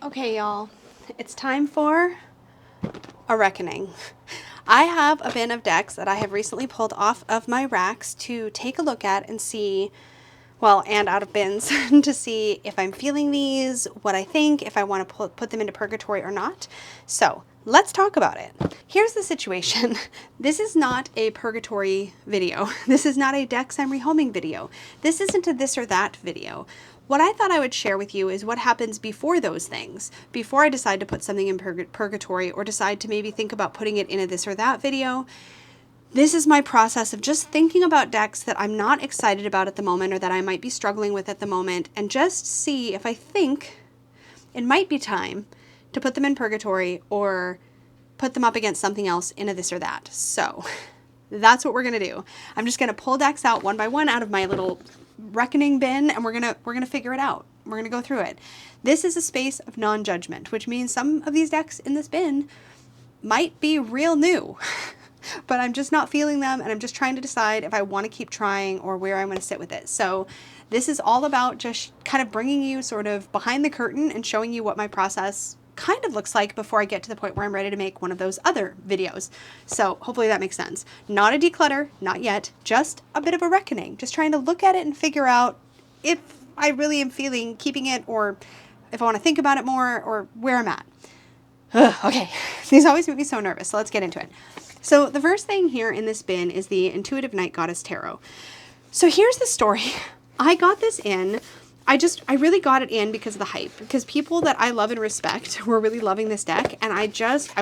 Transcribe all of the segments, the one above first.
Okay, y'all, it's time for a reckoning. I have a bin of decks that I have recently pulled off of my racks to take a look at and see, well, and out of bins, to see if I'm feeling these, what I think, if I want to put them into purgatory or not. So let's talk about it. Here's the situation. This is not a purgatory video. This is not a decks I'm rehoming video. This isn't a this or that video. What I thought I would share with you is what happens before those things, before I decide to put something in purgatory or decide to maybe think about putting it in a this or that video. This is my process of just thinking about decks that I'm not excited about at the moment or that I might be struggling with at the moment, and just see if I think it might be time to put them in purgatory or put them up against something else in a this or that. So that's what we're going to do. I'm just going to pull decks out one by one out of my little reckoning bin, and we're gonna figure it out. We're gonna go through it. This is a space of non-judgment, which means some of these decks in this bin might be real new, but I'm just not feeling them, and I'm just trying to decide if I want to keep trying or where I'm going to sit with it. So this is all about just kind of bringing you sort of behind the curtain and showing you what my process kind of looks like before I get to the point where I'm ready to make one of those other videos. So hopefully that makes sense. Not a declutter, not yet, just a bit of a reckoning. Just trying to look at it and figure out if I really am feeling keeping it, or if I want to think about it more, or where I'm at. Okay, these always make me so nervous, so let's get into it. So the first thing here in this bin is the Intuitive Night Goddess Tarot. So here's the story. I got this in. I really got it in because of the hype, because people that I love and respect were really loving this deck, and I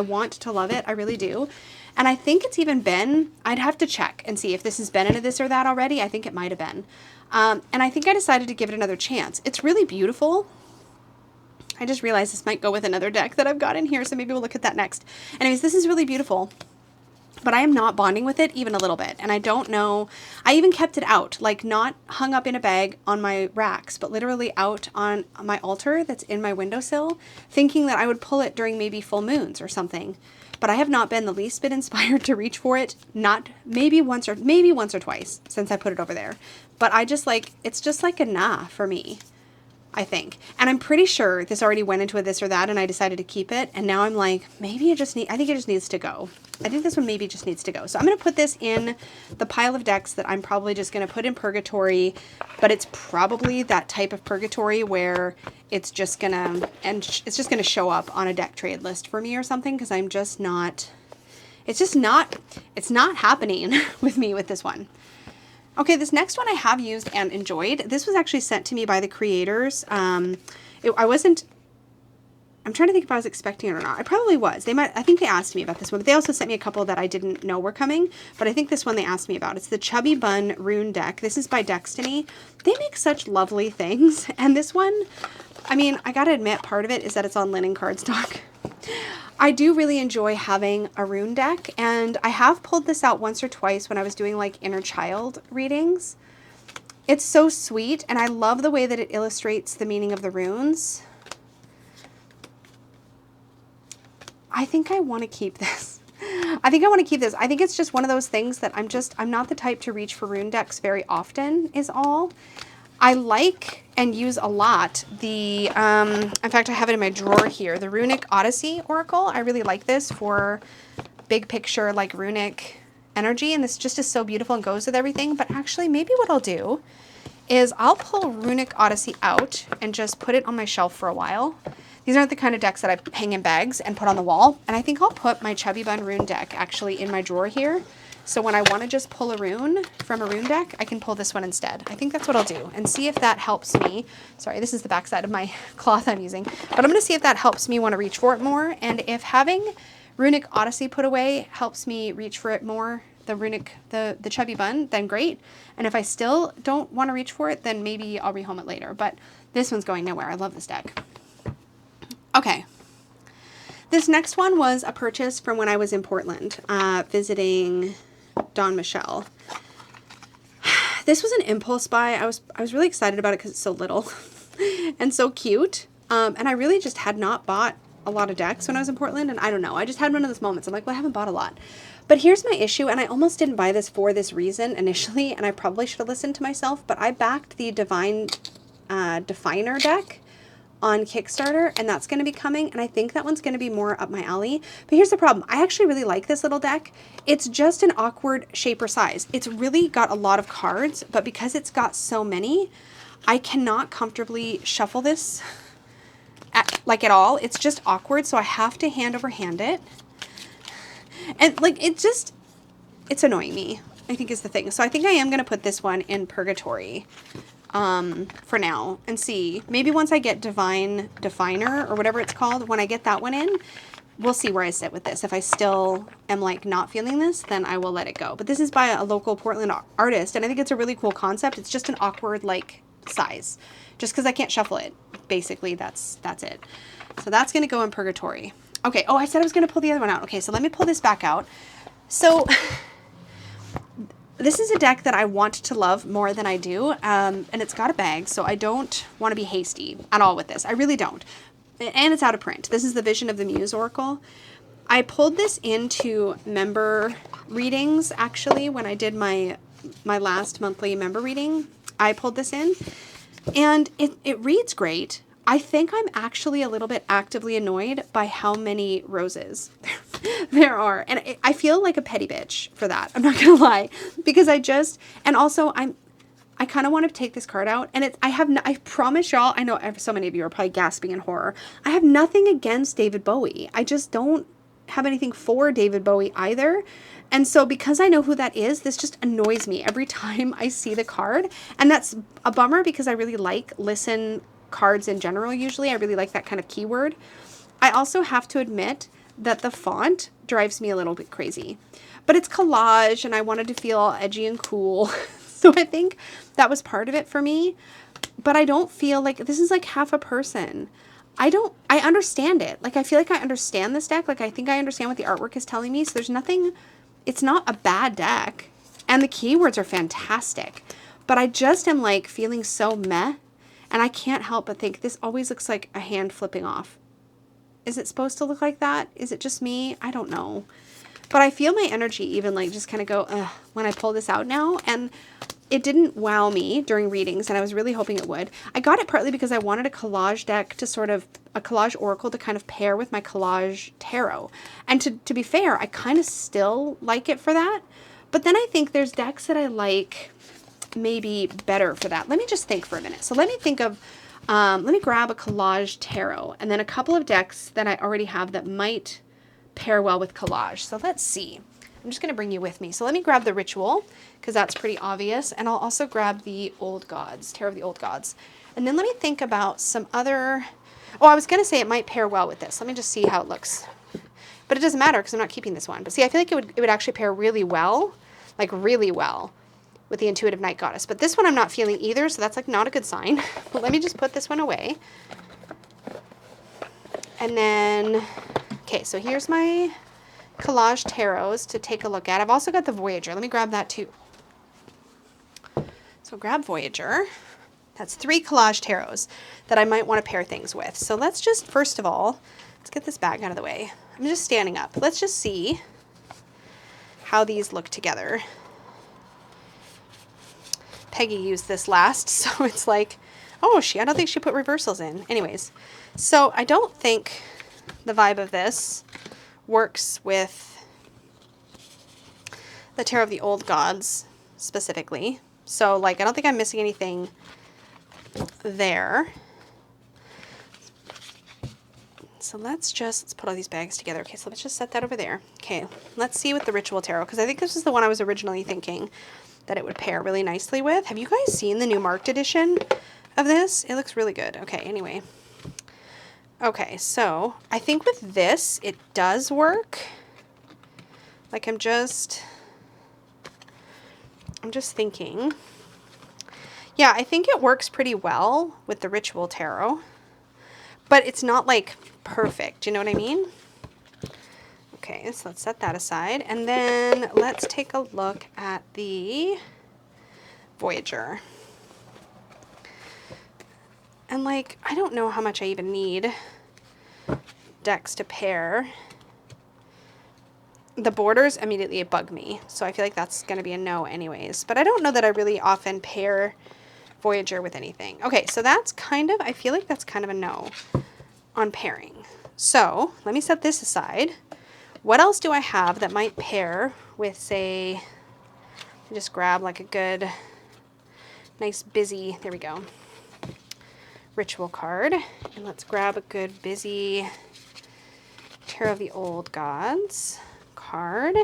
want to love it. I really do. And I think it's even been, I'd have to check and see if this has been in a this or that already. I think it might have been. And I think I decided to give it another chance. It's really beautiful. I just realized this might go with another deck that I've got in here, so maybe we'll look at that next. Anyways, this is really beautiful. But I am not bonding with it even a little bit. And I don't know, I even kept it out, like not hung up in a bag on my racks, but literally out on my altar that's in my windowsill, thinking that I would pull it during maybe full moons or something. But I have not been the least bit inspired to reach for it. Not maybe once or twice since I put it over there. But I just like, it's just like a nah for me, I think. And I'm pretty sure this already went into a this or that, and I decided to keep it. And now I'm like, maybe I think it just needs to go. I think this one maybe just needs to go. So I'm going to put this in the pile of decks that I'm probably just going to put in purgatory, but it's probably that type of purgatory where it's just going to show up on a deck trade list for me or something, because I'm just not, it's not happening with me with this one. Okay, this next one I have used and enjoyed. This was actually sent to me by the creators. I'm trying to think if I was expecting it or not. I probably was. I think they asked me about this one, but they also sent me a couple that I didn't know were coming, but I think this one they asked me about. It's the Chubby Bun Rune deck. This is by Destiny. They make such lovely things, and this one, I mean, I gotta admit, part of it is that it's on linen cardstock. I do really enjoy having a rune deck, and I have pulled this out once or twice when I was doing like inner child readings. It's so sweet, and I love the way that it illustrates the meaning of the runes. I think I want to keep this. I think it's just one of those things that I'm not the type to reach for rune decks very often, is all. I like and use a lot the, in fact, I have it in my drawer here, the Runic Odyssey Oracle. I really like this for big picture, like runic energy, and this just is so beautiful and goes with everything. But actually, maybe what I'll do is I'll pull Runic Odyssey out and just put it on my shelf for a while. These aren't the kind of decks that I hang in bags and put on the wall. And I think I'll put my Chubby Bun Rune deck actually in my drawer here. So when I want to just pull a rune from a rune deck, I can pull this one instead. I think that's what I'll do, and see if that helps me. Sorry, this is the back side of my cloth I'm using. But I'm going to see if that helps me want to reach for it more. And if having Runic Odyssey put away helps me reach for it more, the Chubby Bun, then great. And if I still don't want to reach for it, then maybe I'll rehome it later. But this one's going nowhere. I love this deck. Okay, this next one was a purchase from when I was in Portland, visiting Don Michelle. This was an impulse buy. I was really excited about it because it's so little and so cute. And I really just had not bought a lot of decks when I was in Portland, and I don't know, I just had one of those moments. I'm like, well, I haven't bought a lot. But here's my issue, and I almost didn't buy this for this reason initially, and I probably should have listened to myself, but I backed the Divine Definer deck on Kickstarter, and that's going to be coming, and I think that one's going to be more up my alley. But here's the problem. I actually really like this little deck. It's just an awkward shape or size. It's really got a lot of cards, but because it's got so many, I cannot comfortably shuffle this at all. It's just awkward, so I have to hand over hand it. And like, it's annoying me, I think is the thing. So I think I am going to put this one in Purgatory for now and see. Maybe once I get Divine Definer or whatever it's called, when I get that one in, we'll see where I sit with this. If I still am like not feeling this, then I will let it go. But this is by a local Portland artist, and I think it's a really cool concept. It's just an awkward like size, just because I can't shuffle it. Basically, that's it. So that's going to go in Purgatory. Okay. Oh, I said I was going to pull the other one out. Okay, so let me pull this back out. So this is a deck that I want to love more than I do, and it's got a bag, so I don't want to be hasty at all with this. I really don't. And it's out of print. This is the Vision of the Muse Oracle. I pulled this into member readings, actually, when I did my last monthly member reading. I pulled this in, and it reads great. I think I'm actually a little bit actively annoyed by how many roses there are. And I feel like a petty bitch for that. I'm not going to lie. Because and also I kind of want to take this card out. And I promise y'all, I know so many of you are probably gasping in horror. I have nothing against David Bowie. I just don't have anything for David Bowie either. And so because I know who that is, this just annoys me every time I see the card. And that's a bummer because I really like listen cards in general. Usually I really like that kind of keyword. I also have to admit that the font drives me a little bit crazy, but it's collage and I wanted to feel all edgy and cool. So I think that was part of it for me, but I don't feel like this is like half a person. I understand it. Like, I feel like I understand this deck. Like, I think I understand what the artwork is telling me. So there's nothing, it's not a bad deck and the keywords are fantastic, but I just am like feeling so meh. And I can't help but think this always looks like a hand flipping off. Is it supposed to look like that? Is it just me? I don't know. But I feel my energy even like just kind of go, ugh, when I pull this out now. And it didn't wow me during readings, and I was really hoping it would. I got it partly because I wanted a collage deck to sort of, a collage oracle to kind of pair with my collage tarot. And to be fair, I kind of still like it for that. But then I think there's decks that I like maybe better for that. Let me just think for a minute. So let me think of, let me grab a collage tarot and then a couple of decks that I already have that might pair well with collage. So let's see. I'm just going to bring you with me. So let me grab the Ritual because that's pretty obvious. And I'll also grab the Old Gods, Tarot of the Old Gods. And then let me think about some other, oh, I was going to say it might pair well with this. Let me just see how it looks. But it doesn't matter because I'm not keeping this one. But see, I feel like it would actually pair really well, like really well, with the Intuitive Night Goddess. But this one I'm not feeling either, so that's like not a good sign. But let me just put this one away. And then, okay, so here's my collage tarots to take a look at. I've also got the Voyager. Let me grab that too. So grab Voyager. That's 3 collage tarots that I might want to pair things with. So let's just, first of all, let's get this bag out of the way. I'm just standing up. Let's just see how these look together. Peggy used this last, so it's like, oh, I don't think she put reversals in. Anyways, so I don't think the vibe of this works with the Tarot of the Old Gods specifically. So like, I don't think I'm missing anything there. So let's put all these bags together. Okay, so let's just set that over there. Okay, let's see with the Ritual Tarot, because I think this is the one I was originally thinking that it would pair really nicely with. Have you guys seen the new marked edition of this? It looks really good. Okay, anyway. Okay, so I think with this, it does work. Like I'm just thinking. Yeah, I think it works pretty well with the Ritual Tarot, but it's not like perfect. You know what I mean? Okay, so let's set that aside. And then let's take a look at the Voyager. And like, I don't know how much I even need decks to pair. The borders immediately bug me, so I feel like that's going to be a no anyways. But I don't know that I really often pair Voyager with anything. Okay, so that's kind of, I feel like that's kind of a no on pairing. So let me set this aside. What else do I have that might pair with, say, just grab like a good, nice busy, there we go, ritual card. And let's grab a good busy Tarot of the Old Gods card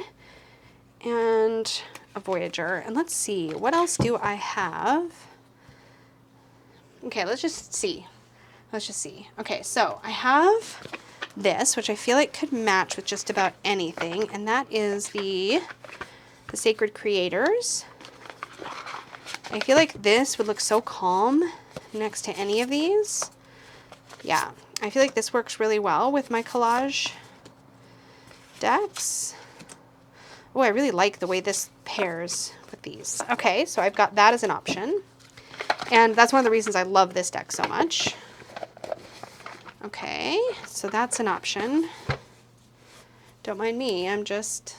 and a Voyager. And let's see, what else do I have? Okay, let's just see. Let's just see. Okay, so I have this, which I feel like could match with just about anything, and that is the Sacred Creators. I feel like this would look so calm next to any of these. Yeah, I feel like this works really well with my collage decks. Oh, I really like the way this pairs with these. Okay, so I've got that as an option. And that's one of the reasons I love this deck so much. Okay, so that's an option. Don't mind me, I'm just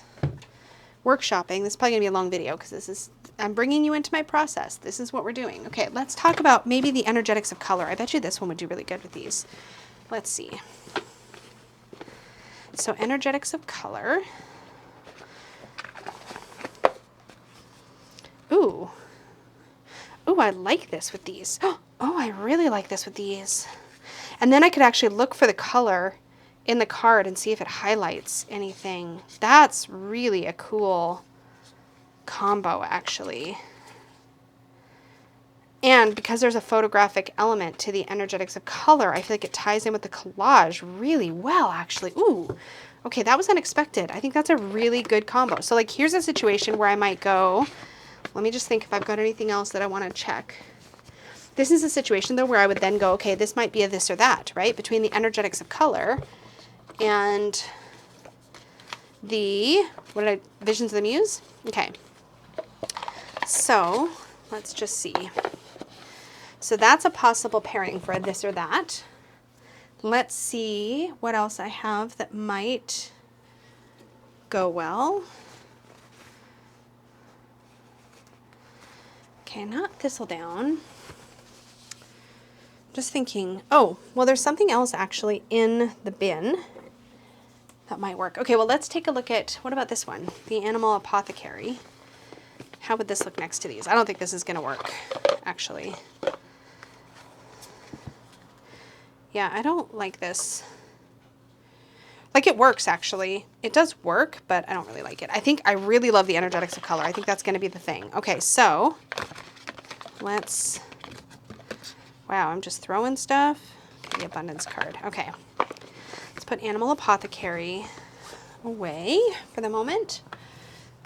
workshopping. This is probably gonna be a long video because I'm bringing you into my process. This is what we're doing. Okay, let's talk about maybe the energetics of color. I bet you this one would do really good with these. Let's see. So energetics of color. Ooh. Ooh, I like this with these. Oh, I really like this with these. And then I could actually look for the color in the card and see if it highlights anything. That's really a cool combo, actually. And because there's a photographic element to the energetics of color, I feel like it ties in with the collage really well, actually. Ooh, okay, that was unexpected. I think that's a really good combo. So like, here's a situation where I might go, let me just think if I've got anything else that I want to check. This is a situation though where I would then go, okay, this might be a this or that, right? Between the energetics of color and the, Visions of the Muse? Okay. So let's just see. So that's a possible pairing for a this or that. Let's see what else I have that might go well. Okay, not thistledown. Just thinking, oh, well, there's something else actually in the bin that might work. Okay, well, let's take a look at, what about this one? The Animal Apothecary. How would this look next to these? I don't think this is going to work, actually. Yeah, I don't like this. Like, it works, actually. It does work, but I don't really like it. I think I really love the energetics of color. I think that's going to be the thing. Okay, so let's... Wow, I'm just throwing stuff. Okay, the Abundance card. Okay. Let's put Animal Apothecary away for the moment.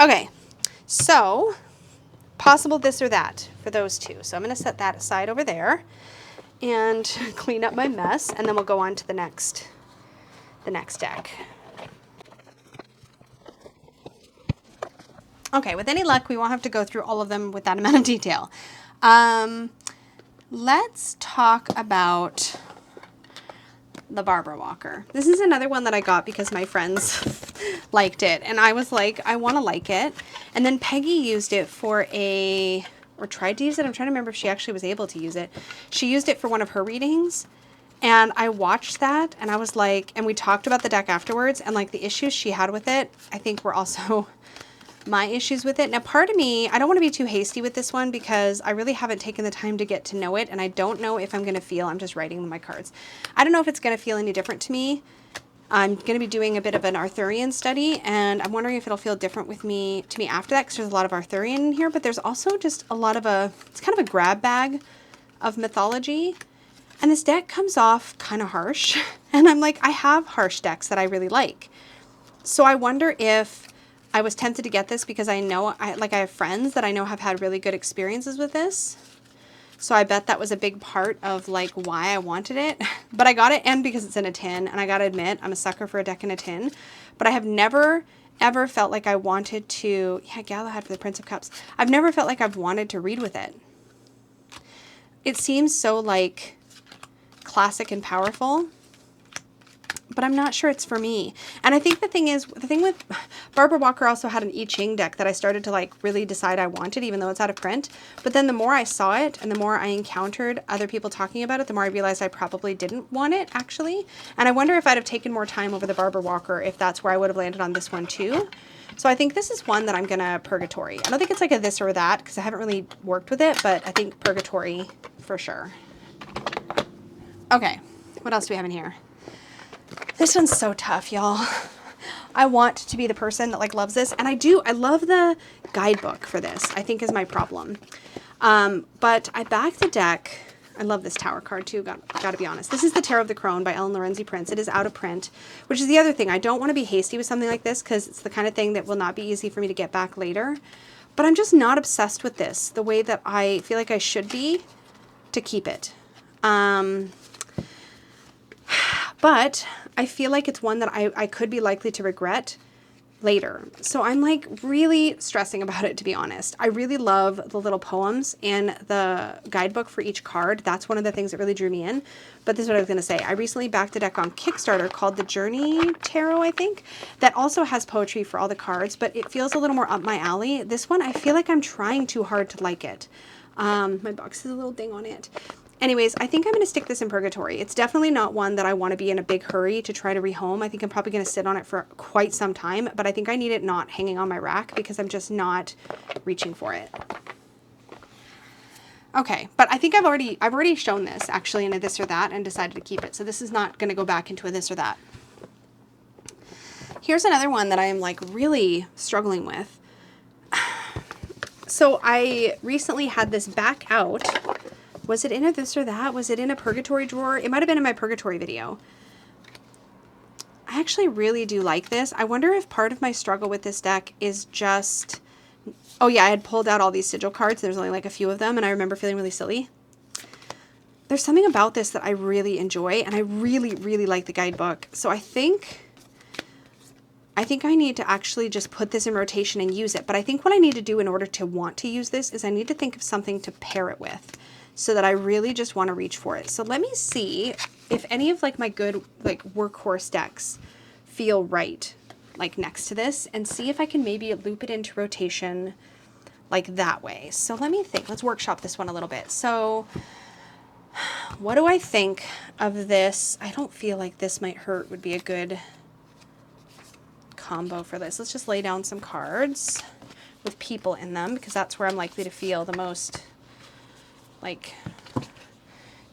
Okay, so possible this or that for those two. So I'm going to set that aside over there and clean up my mess, and then we'll go on to the next deck. Okay, with any luck, we won't have to go through all of them with that amount of detail. Let's talk about the Barbara Walker. This is another one that I got because my friends liked it, and I was like, I want to like it. And then Peggy used it for or tried to use it. I'm trying to remember if she actually was able to use it. She used it for one of her readings, and I watched that, and I was like, and we talked about the deck afterwards, and like the issues she had with it, I think were also my issues with it. Now, part of me, I don't want to be too hasty with this one because I really haven't taken the time to get to know it, and I don't know if I'm going to feel, I'm just writing my cards. I don't know if it's going to feel any different to me. I'm going to be doing a bit of an Arthurian study, and I'm wondering if it'll feel different to me after that, because there's a lot of Arthurian in here, but there's also just a lot of it's kind of a grab bag of mythology. And this deck comes off kind of harsh, and I'm like, I have harsh decks that I really like. So I wonder if I was tempted to get this because I know, I have friends that I know have had really good experiences with this. So I bet that was a big part of like why I wanted it. But I got it, and because it's in a tin, and I gotta admit, I'm a sucker for a deck in a tin. But I have never, ever felt like I wanted to, yeah, Galahad for the Prince of Cups. I've never felt like I've wanted to read with it. It seems so like classic and powerful. but I'm not sure it's for me. And I think the thing with Barbara Walker also had an I Ching deck that I started to like really decide I wanted, even though it's out of print. But then the more I saw it and the more I encountered other people talking about it, the more I realized I probably didn't want it actually. And I wonder if I'd have taken more time over the Barbara Walker, if that's where I would have landed on this one too. So I think this is one that I'm gonna Purgatory. I don't think it's like a this or that because I haven't really worked with it, but I think Purgatory for sure. Okay, what else do we have in here? This one's so tough, y'all. I want to be the person that like loves this, and I do. I love the guidebook for this, I think is my problem. But I backed the deck. I love this Tower card too, gotta be honest. This is the Tarot of the Crone by Lorenzi Prince. It is out of print, which is the other thing. I don't want to be hasty with something like this because it's the kind of thing that will not be easy for me to get back later. But I'm just not obsessed with this the way that I feel like I should be to keep it. But I feel like it's one that I could be likely to regret later. So I'm like really stressing about it, to be honest. I really love the little poems and the guidebook for each card. That's one of the things that really drew me in. But this is what I was going to say. I recently backed a deck on Kickstarter called the Journey Tarot, I think, that also has poetry for all the cards, but it feels a little more up my alley. This one, I feel like I'm trying too hard to like it. My box has a little ding on it. Anyways, I think I'm going to stick this in Purgatory. It's definitely not one that I want to be in a big hurry to try to rehome. I think I'm probably going to sit on it for quite some time, but I think I need it not hanging on my rack because I'm just not reaching for it. Okay, but I think I've already shown this actually in a this or that and decided to keep it. So this is not going to go back into a this or that. Here's another one that I am like really struggling with. So I recently had this back out. Was it in a this or that? Was it in a Purgatory drawer? It might have been in my Purgatory video. I actually really do like this. I wonder if part of my struggle with this deck is just... Oh yeah, I had pulled out all these sigil cards. There's only like a few of them, and I remember feeling really silly. There's something about this that I really enjoy, and I really, really like the guidebook. So I think I need to actually just put this in rotation and use it. But I think what I need to do in order to want to use this is I need to think of something to pair it with, so that I really just want to reach for it. So let me see if any of like my good like workhorse decks feel right like next to this, and see if I can maybe loop it into rotation like that way. So let me think. Let's workshop this one a little bit. So what do I think of this? I don't feel like This Might Hurt would be a good combo for this. Let's just lay down some cards with people in them because that's where I'm likely to feel the most like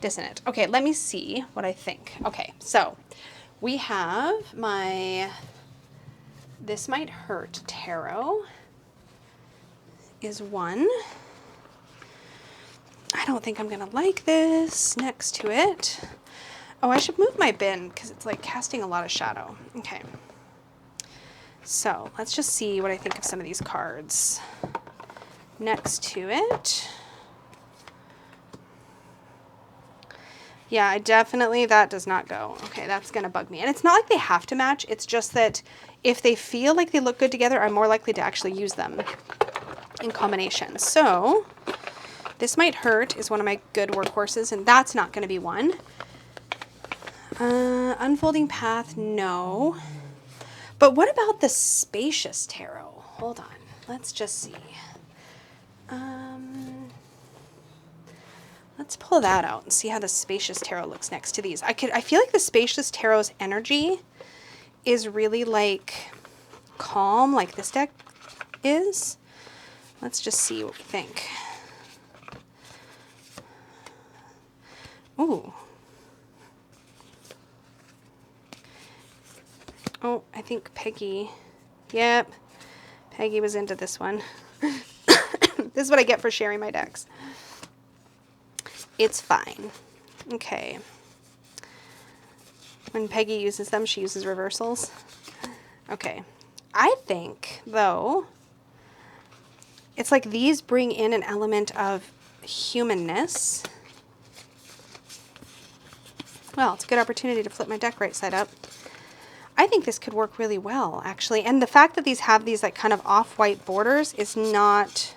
dissonant. Okay, let me see what I think. Okay, so we have my This Might Hurt Tarot is one. I don't think I'm gonna like this next to it. Oh, I should move my bin because it's like casting a lot of shadow. Okay, so let's just see what I think of some of these cards next to it. Yeah, I definitely, that does not go. Okay, that's going to bug me. And it's not like they have to match. It's just that if they feel like they look good together, I'm more likely to actually use them in combination. So This Might Hurt is one of my good workhorses, and that's not going to be one. Unfolding Path, no. But what about the Spacious Tarot? Hold on. Let's just see. Let's pull that out and see how the Spacious Tarot looks next to these. I feel like the Spacious Tarot's energy is really like calm, like this deck is. Let's just see what we think. Ooh. Oh, I think Peggy. Yep. Peggy was into this one. This is what I get for sharing my decks. It's fine. Okay. When Peggy uses them, she uses reversals. Okay. I think, though, it's like these bring in an element of humanness. Well, it's a good opportunity to flip my deck right side up. I think this could work really well, actually. And the fact that these have these like kind of off-white borders is not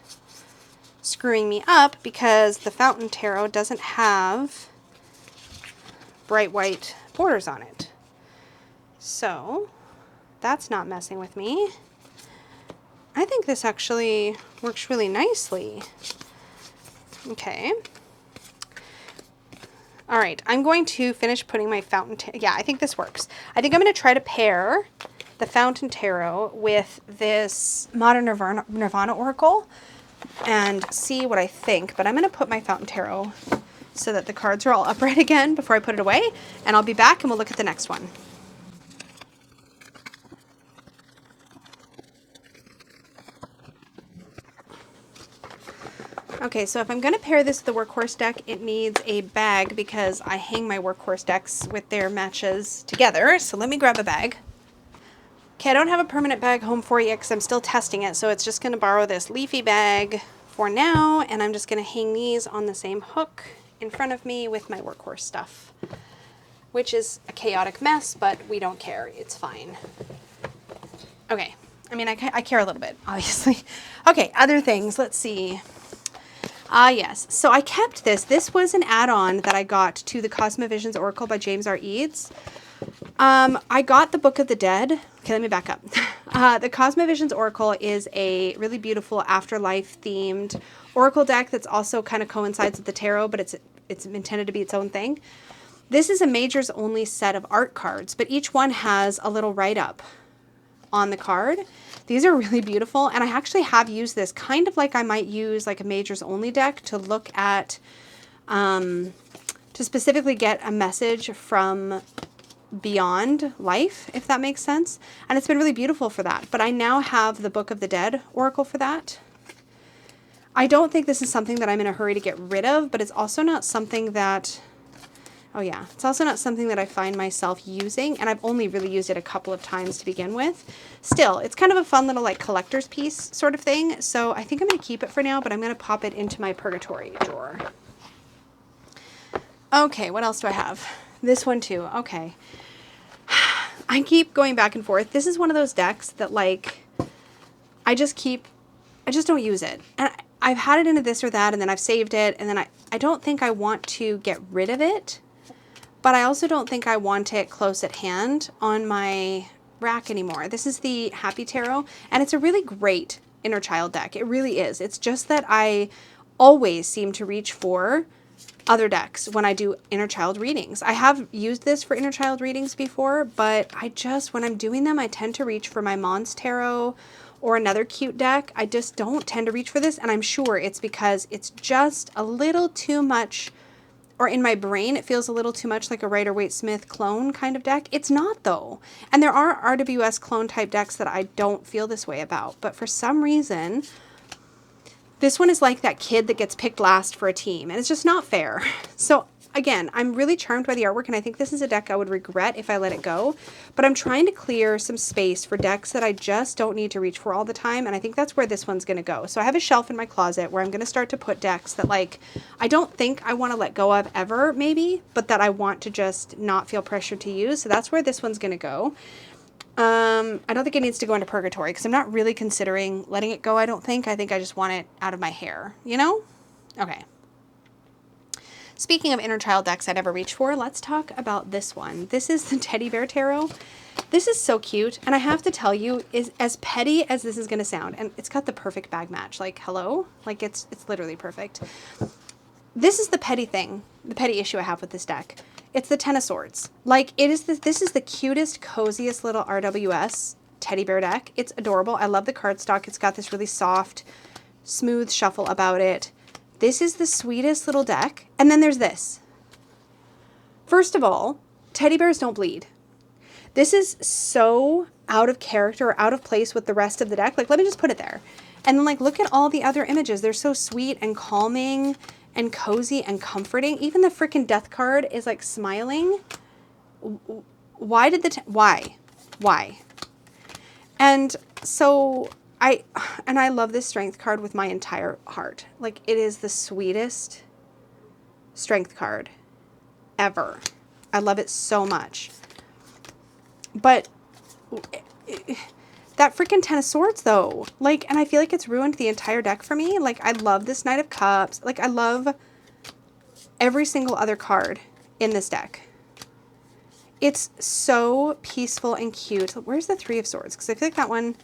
screwing me up because the Fountain Tarot doesn't have bright white borders on it. So that's not messing with me. I think this actually works really nicely. Okay. All right, I'm going to finish putting my fountain. Yeah, I think this works. I think I'm going to try to pair the Fountain Tarot with this Modern Nirvana Oracle and see what I think. But I'm going to put my Fountain Tarot so that the cards are all upright again before I put it away. And I'll be back and we'll look at the next one. Okay, so if I'm going to pair this with the Workhorse deck, it needs a bag because I hang my Workhorse decks with their matches together. So let me grab a bag. Okay, I don't have a permanent bag home for you because I'm still testing it. So it's just going to borrow this leafy bag for now. And I'm just going to hang these on the same hook in front of me with my Workhorse stuff, which is a chaotic mess, but we don't care. It's fine. Okay, I mean, I care a little bit, obviously. Okay, other things. Let's see. Yes. So I kept this. This was an add-on that I got to the Cosmovisions Oracle by James R. Eads. I got the Book of the Dead. Okay, let me back up. The Cosmovisions Oracle is a really beautiful afterlife-themed oracle deck that's also kind of coincides with the tarot, but it's intended to be its own thing. This is a majors-only set of art cards, but each one has a little write-up on the card. These are really beautiful, and I actually have used this kind of like I might use like a majors only deck to look at, to specifically get a message from beyond life, if that makes sense. And it's been really beautiful for that. But I now have the Book of the Dead Oracle for that. I don't think this is something that I'm in a hurry to get rid of, but it's also not something that, oh yeah, it's also not something that I find myself using, and I've only really used it a couple of times to begin with. Still, it's kind of a fun little like collector's piece sort of thing, so I think I'm going to keep it for now, but I'm going to pop it into my Purgatory drawer. Okay, what else do I have? This one too. Okay. I keep going back and forth. This is one of those decks that like, I just don't use it. And I've had it into this or that, and then I've saved it, and then I don't think I want to get rid of it. But I also don't think I want it close at hand on my rack anymore. This is the Happy Tarot, and it's a really great inner child deck. It really is. It's just that I always seem to reach for other decks when I do inner child readings. I have used this for inner child readings before, but when I'm doing them, I tend to reach for my Mons Tarot or another cute deck. I just don't tend to reach for this, and I'm sure it's because it's just a little too much, or in my brain, it feels a little too much like a Rider-Waite-Smith clone kind of deck. It's not, though. And there are RWS clone type decks that I don't feel this way about. But for some reason, this one is like that kid that gets picked last for a team. And it's just not fair. So again, I'm really charmed by the artwork, and I think this is a deck I would regret if I let it go. But I'm trying to clear some space for decks that I just don't need to reach for all the time, and I think that's where this one's going to go. So I have a shelf in my closet where I'm going to start to put decks that like I don't think I want to let go of ever, maybe, but that I want to just not feel pressured to use. So that's where this one's going to go. I don't think it needs to go into Purgatory because I'm not really considering letting it go, I don't think. I think I just want it out of my hair, you know? Okay. Speaking of inner child decks I never reached for, let's talk about this one. This is the Teddy Bear Tarot. This is so cute, and I have to tell you, is as petty as this is going to sound, and it's got the perfect bag match. Like, hello? Like, it's literally perfect. This is the petty thing, the petty issue I have with this deck. It's the Ten of Swords. Like, this is the cutest, coziest little RWS teddy bear deck. It's adorable. I love the cardstock. It's got this really soft, smooth shuffle about it. This is the sweetest little deck. And then there's this. First of all, teddy bears don't bleed. This is so out of character, out of place with the rest of the deck. Like, let me just put it there. And then, like, look at all the other images. They're so sweet and calming and cozy and comforting. Even the freaking death card is, like, smiling. Why did why? And so I love this strength card with my entire heart. Like, it is the sweetest strength card ever. I love it so much. But that freaking Ten of Swords, though, like, and I feel like it's ruined the entire deck for me. Like, I love this Knight of Cups. Like, I love every single other card in this deck. It's so peaceful and cute. Where's the Three of Swords? Because I feel like that one,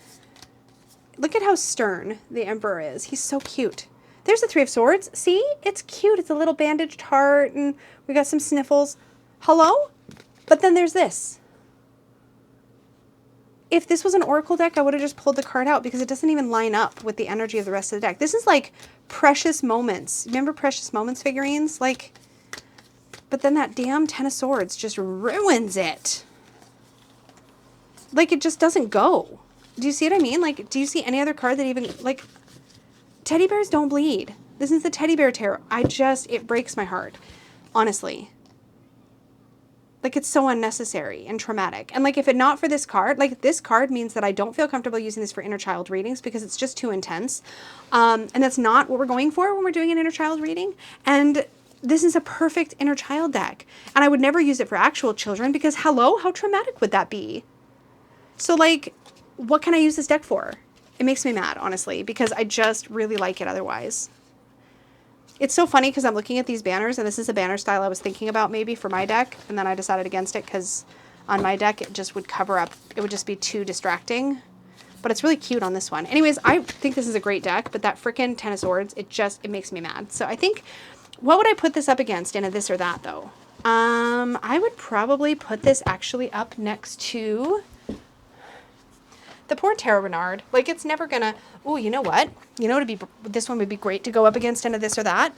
look at how stern the Emperor is. He's so cute. There's the Three of Swords. See? It's cute. It's a little bandaged heart, and we got some sniffles. Hello? But then there's this. If this was an Oracle deck, I would have just pulled the card out because it doesn't even line up with the energy of the rest of the deck. This is like Precious Moments. Remember Precious Moments figurines? Like, but then that damn Ten of Swords just ruins it. Like, it just doesn't go. Do you see what I mean? Like, do you see any other card that even, like, teddy bears don't bleed. This is the Teddy Bear Tarot. It breaks my heart. Honestly. Like, it's so unnecessary and traumatic. And, like, if it not for this card, like, this card means that I don't feel comfortable using this for inner child readings because it's just too intense. And that's not what we're going for when we're doing an inner child reading. And this is a perfect inner child deck. And I would never use it for actual children because, hello, how traumatic would that be? So, like, what can I use this deck for? It makes me mad, honestly, because I just really like it otherwise. It's so funny because I'm looking at these banners, and this is a banner style I was thinking about maybe for my deck, and then I decided against it because on my deck it just would cover up. It would just be too distracting. But it's really cute on this one. Anyways, I think this is a great deck, but that frickin' Ten of Swords, it makes me mad. So I think, what would I put this up against in a this or that, though? I would probably put this actually up next to the poor Tarot Renard. Like, it's never gonna, ooh, you know what? You know what this one would be great to go up against into this or that?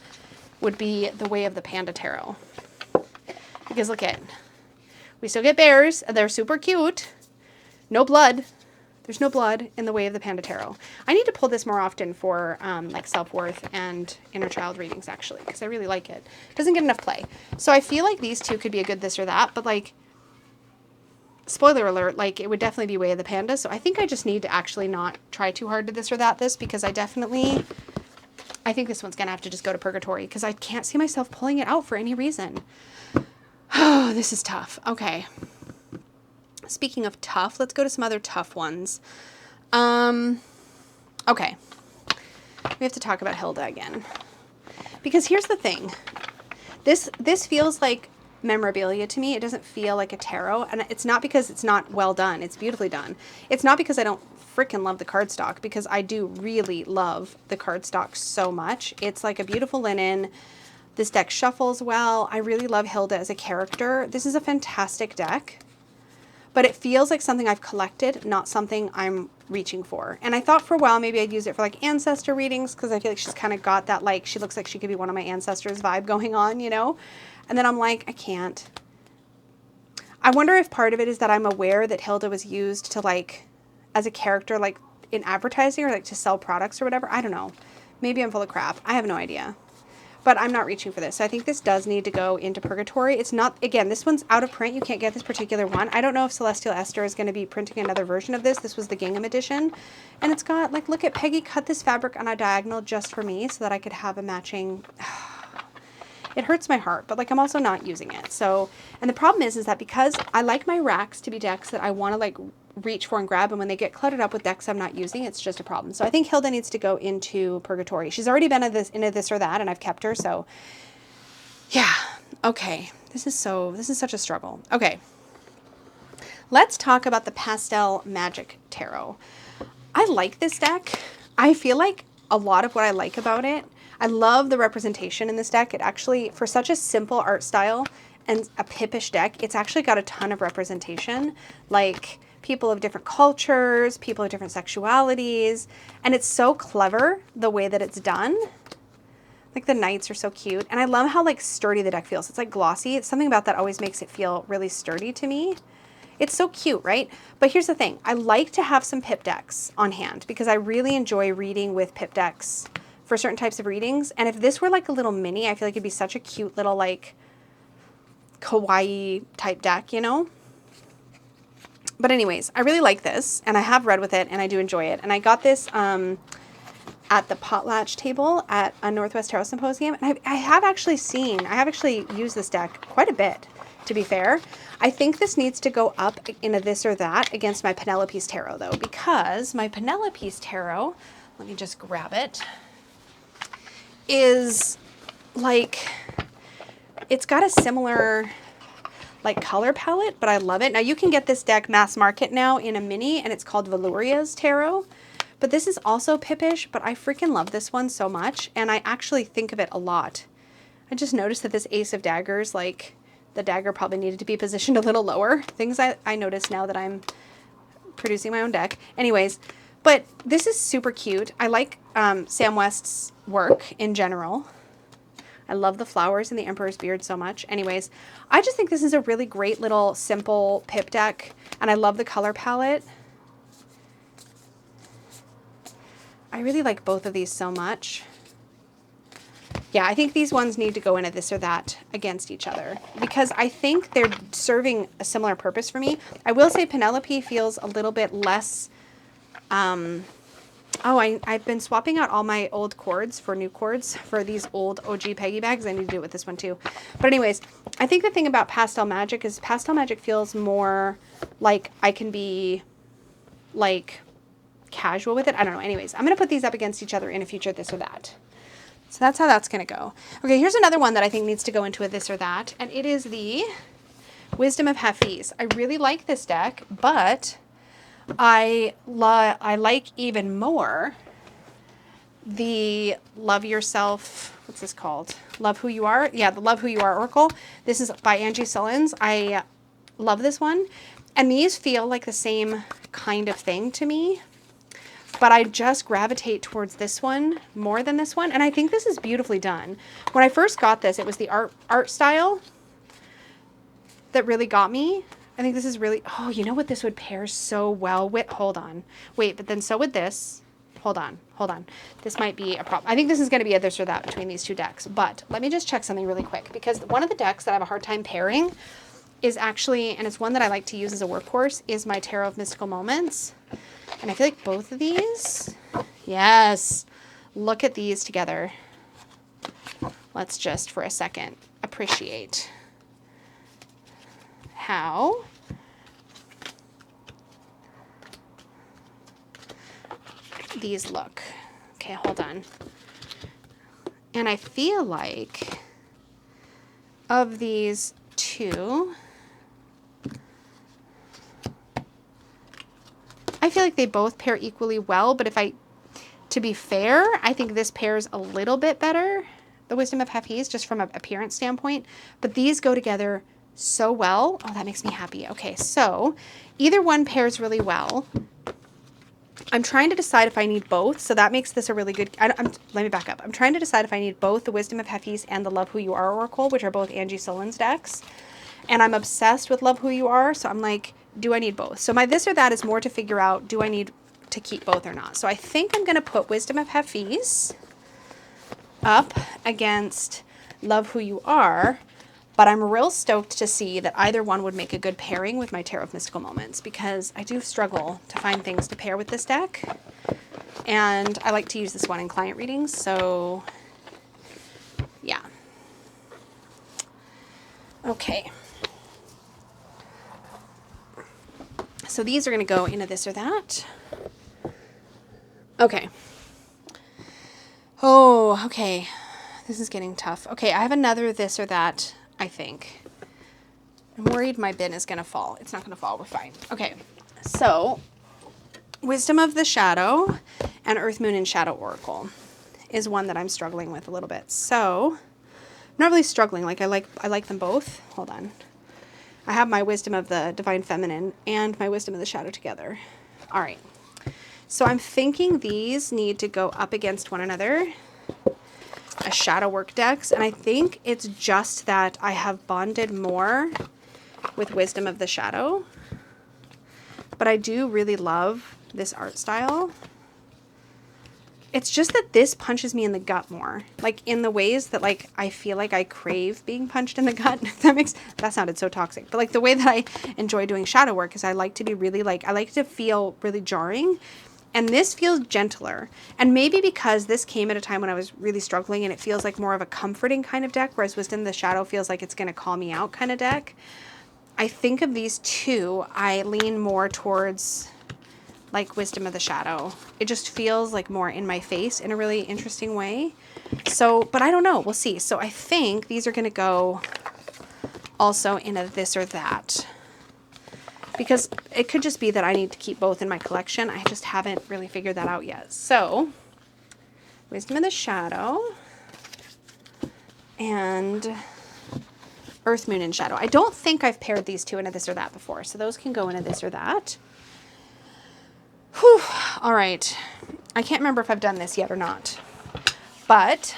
Would be the Way of the Panda Tarot. Because look at, we still get bears, and they're super cute. No blood. There's no blood in the Way of the Panda Tarot. I need to pull this more often for, like, self-worth and inner child readings, actually, because I really like it. It doesn't get enough play. So I feel like these two could be a good this or that, but, like, spoiler alert, like, it would definitely be Way of the Panda, so I think I just need to actually not try too hard to this or that this, because I think this one's gonna have to just go to Purgatory, because I can't see myself pulling it out for any reason. Oh, this is tough. Okay. Speaking of tough, let's go to some other tough ones. Okay. We have to talk about Hilda again. Because here's the thing. This feels like memorabilia to me. It doesn't feel like a tarot, and it's not because it's not well done. It's beautifully done. It's not because I don't freaking love the cardstock, because I do really love the cardstock so much. It's like a beautiful linen. This deck shuffles well. I really love Hilda as a character. This is a fantastic deck, but it feels like something I've collected, not something I'm reaching for. And I thought for a while maybe I'd use it for like ancestor readings, because I feel like she's kind of got that, like, she looks like she could be one of my ancestors vibe going on, you know? And then I'm like, I can't. I wonder if part of it is that I'm aware that Hilda was used to, like, as a character, like, in advertising or, like, to sell products or whatever. I don't know. Maybe I'm full of crap. I have no idea. But I'm not reaching for this. So I think this does need to go into Purgatory. It's not, again, this one's out of print. You can't get this particular one. I don't know if Celestial Esther is going to be printing another version of this. This was the Gingham edition. And it's got, like, look at Peggy cut this fabric on a diagonal just for me so that I could have a matching... It hurts my heart, but, like, I'm also not using it. So, and the problem is that because I like my racks to be decks that I want to, like, reach for and grab, and when they get cluttered up with decks I'm not using, it's just a problem. So I think Hilda needs to go into Purgatory. She's already been into this or that, and I've kept her, so yeah. Okay. This is such a struggle. Okay. Let's talk about the Pastel Magic Tarot. I like this deck. I feel like a lot of what I like about it, I love the representation in this deck. It actually, for such a simple art style and a pippish deck, it's actually got a ton of representation. Like, people of different cultures, people of different sexualities, and it's so clever the way that it's done. Like, the knights are so cute, and I love how, like, sturdy the deck feels. It's like glossy. It's something about that always makes it feel really sturdy to me. It's so cute, right? But here's the thing. I like to have some pip decks on hand because I really enjoy reading with pip decks for certain types of readings. And if this were like a little mini, I feel like it'd be such a cute little, like, kawaii type deck, you know? But anyways, I really like this, and I have read with it, and I do enjoy it. And I got this at the potlatch table at a Northwest Tarot Symposium. And I have actually used this deck quite a bit, to be fair. I think this needs to go up in a this or that against my Penelope's Tarot, though, because my Penelope's Tarot, let me just grab it, is like, it's got a similar, like color palette, but I love it. Now you can get this deck mass market now in a mini, and it's called Valorias Tarot. But this is also Pippish, but I freaking love this one so much, and I actually think of it a lot. I just noticed that this Ace of Daggers, like, the dagger probably needed to be positioned a little lower. Things I notice now that I'm producing my own deck. Anyways, but this is super cute. I like Sam West's work in general. I love the flowers in the Emperor's Beard so much. Anyways, I just think this is a really great little simple pip deck, and I love the color palette. I really like both of these so much. Yeah, I think these ones need to go in a this or that against each other because I think they're serving a similar purpose for me. I will say Penelope feels a little bit less... I've been swapping out all my old cords for new cords for these old OG Peggy bags. I need to do it with this one too. But anyways, I think the thing about Pastel Magic is Pastel Magic feels more like I can be like casual with it. I don't know. Anyways, I'm going to put these up against each other in a future this or that. So that's how that's going to go. Okay, here's another one that I think needs to go into a this or that, and it is the Wisdom of Heavies. I really like this deck, but I like even more the Love Yourself, what's this called? Love Who You Are? Yeah, the Love Who You Are Oracle. This is by Angie Sullins. I love this one. And these feel like the same kind of thing to me, but I just gravitate towards this one more than this one. And I think this is beautifully done. When I first got this, it was the art style that really got me. I think this is really, oh, you know what this would pair so well with? Hold on. Wait, but then so would this. Hold on. This might be a problem. I think this is going to be a this or that between these two decks. But let me just check something really quick, because one of the decks that I have a hard time pairing is actually, and it's one that I like to use as a workhorse, is my Tarot of Mystical Moments. And I feel like both of these, yes, look at these together. Let's just for a second appreciate how these look. Okay, hold on. And I feel like of these two, I feel like they both pair equally well, but to be fair, I think this pairs a little bit better, the Wisdom of Heavies, just from an appearance standpoint, but these go together so well. Oh, that makes me happy. Okay, so either one pairs really well. I'm trying to decide if I need both, so that makes this a really good, let me back up. I'm trying to decide if I need both the Wisdom of Heavies and the Love Who You Are Oracle, which are both Angie Sullins decks, and I'm obsessed with Love Who You Are, so I'm like, do I need both? So my this or that is more to figure out, do I need to keep both or not? So I think I'm going to put Wisdom of Heavies up against Love Who You Are, but I'm real stoked to see that either one would make a good pairing with my Tarot of Mystical Moments, because I do struggle to find things to pair with this deck, and I like to use this one in client readings, so yeah. Okay. So these are going to go into this or that. Okay. Oh, okay. This is getting tough. Okay, I have another this or that, I think. I'm worried my bin is going to fall. It's not going to fall. We're fine. Okay, so Wisdom of the Shadow and Earth, Moon, and Shadow Oracle is one that I'm struggling with a little bit. So I'm not really struggling. Like I like them both. Hold on. I have my Wisdom of the Divine Feminine and my Wisdom of the Shadow together. All right. So I'm thinking these need to go up against one another as shadow work decks. And I think it's just that I have bonded more with Wisdom of the Shadow. But I do really love this art style. It's just that this punches me in the gut more, like in the ways that like I feel like I crave being punched in the gut. That sounded so toxic, but like the way that I enjoy doing shadow work is I like to be really I like to feel really jarring, and this feels gentler. And maybe because this came at a time when I was really struggling and it feels like more of a comforting kind of deck, whereas Wisdom of the Shadow feels like it's going to call me out kind of deck. I think of these two, I lean more towards like Wisdom of the Shadow. It just feels like more in my face in a really interesting way. So, but I don't know. We'll see. So I think these are going to go also in a this or that. Because it could just be that I need to keep both in my collection. I just haven't really figured that out yet. So, Wisdom of the Shadow and Earth, Moon, and Shadow. I don't think I've paired these two in a this or that before, so those can go in a this or that. Whew. All right. I can't remember if I've done this yet or not, but